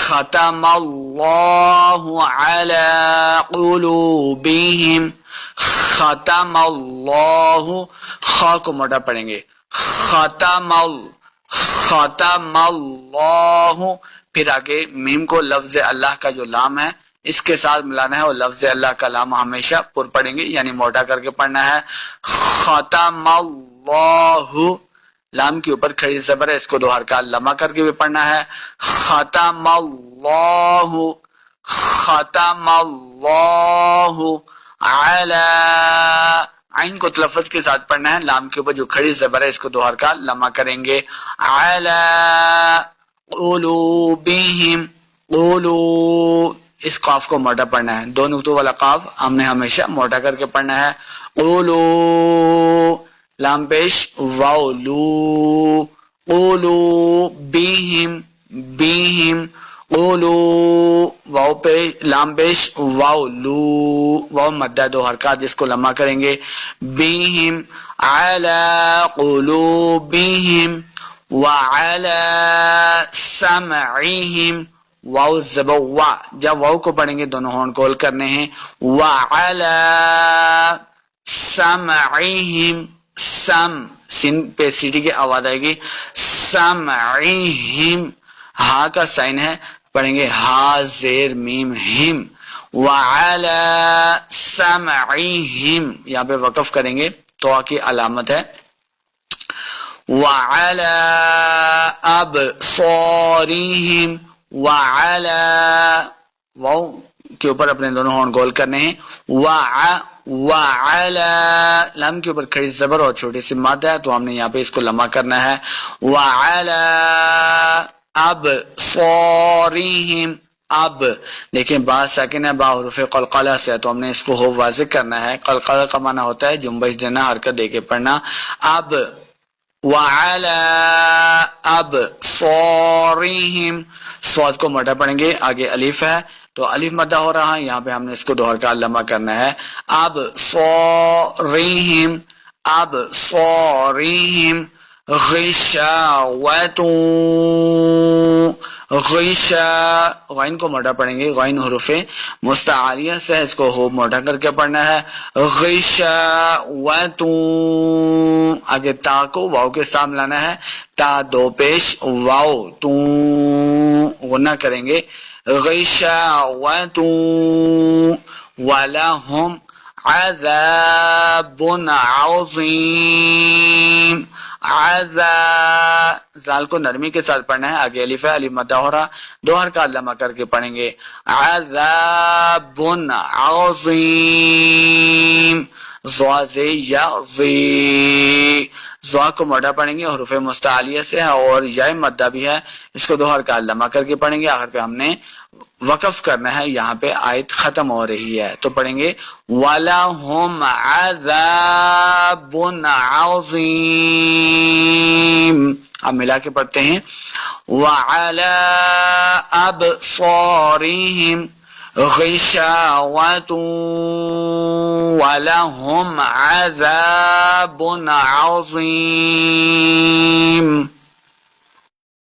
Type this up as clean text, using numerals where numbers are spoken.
ختم اللہ علی قلوبہم، ختم اللہ، خا کو موٹا پڑھیں گے، ختم اللہ، پھر آگے میم کو لفظ اللہ کا جو لام ہے اس کے ساتھ ملانا ہے، اور لفظ اللہ کا لام ہمیشہ پر پڑھیں گے، یعنی موٹا کر کے پڑھنا ہے، ختم اللہ، لام کے اوپر کھڑی زبر ہے، اس کو دو حرکات لمع کر کے بھی پڑھنا ہے، ختم اللہ، ختم اللہ علی، عین کو تلفظ کے ساتھ پڑھنا ہے، لام کے اوپر جو کھڑی زبر ہے اس کو دو حرکات لمع کریں گے، علی قلوبہم، قولو، اس قاف کو موٹا پڑھنا ہے، دو نقطوں والا قاف ہم نے ہمیشہ موٹا کر کے پڑھنا ہے، قولو، لام پیش واو لو، قولو بہم، بہم، قولو، واو پہ لام پیش واو لو، واو مدہ دو حرکات جس کو لمع کریں گے، بہم علی قلوبہم وعلی سمعہم، واو زبر وا، جب واو کو پڑھیں گے دونوں ہون کول کرنے ہیں، وعلی سمعہم، سم، سین پہ سیٹی کی آواز آئے گی، سمعہم، ہا کا سائن ہے، پڑھیں گے ہا زیر میم ہم، وعلی سمعہم، یہاں پہ وقف کریں گے تو کی علامت ہے، وعلی ابصارہم، وعلی، واو کے اوپر اپنے دونوں ہون گول کرنے ہیں، وعلی، لام کے اوپر کھڑی زبر اور چھوٹی سی مد ہے تو ہم نے یہاں پہ اس کو لمع کرنا ہے، وعلی ابصارہم، اب دیکھیں با ساکن ہے، با حروف قلقلہ سے، تو ہم نے اس کو ہو واضح کرنا ہے، قلقلہ کا معنی ہوتا ہے جنبش دینا، حرکت دے کے پڑھنا، اب، وعلی ابصارہم، صاد کو موٹا پڑھیں گے، آگے الف ہے تو الف مدہ ہو رہا ہے، یہاں پہ ہم نے اس کو دو حرکات لمع کرنا ہے، ابصارہم، ابصارہم، غشاوۃ، غشا، غین کو موٹا پڑھیں گے، غین حروف مستعاریہ سے اس کو ہو موٹا کر کے پڑھنا ہے، غشاوۃ، آگے تا کو واو کے ساتھ ملانا ہے، تا دو پیش واو، تو غنہ کریں گے، غشاوۃ وَلَهُمْ عَذَابٌ عَظِيمٌ، زال کو نرمی کے ساتھ پڑھنا ہے، آگے الف ہے، الف مدہ ہو رہا، دو حرکات لمع کر کے پڑھیں گے، عذاب عظیم، زوا زی یا زی، زوا کو موٹا پڑھیں گے، حروف مستعلیہ سے ہے اور یا مدہ بھی ہے، اس کو دو حرکات لمع کر کے پڑھیں گے، آخر پہ ہم نے وقف کرنا ہے، یہاں پہ آیت ختم ہو رہی ہے تو پڑھیں گے وَلَهُمْ عَذَابٌ عَظِيمٌ، اب ملا کے پڑھتے ہیں، وَعَلَىٰ أَبْصَارِهِمْ غِشَاوَةٌ وَلَهُمْ عَذَابٌ عَظِيمٌ۔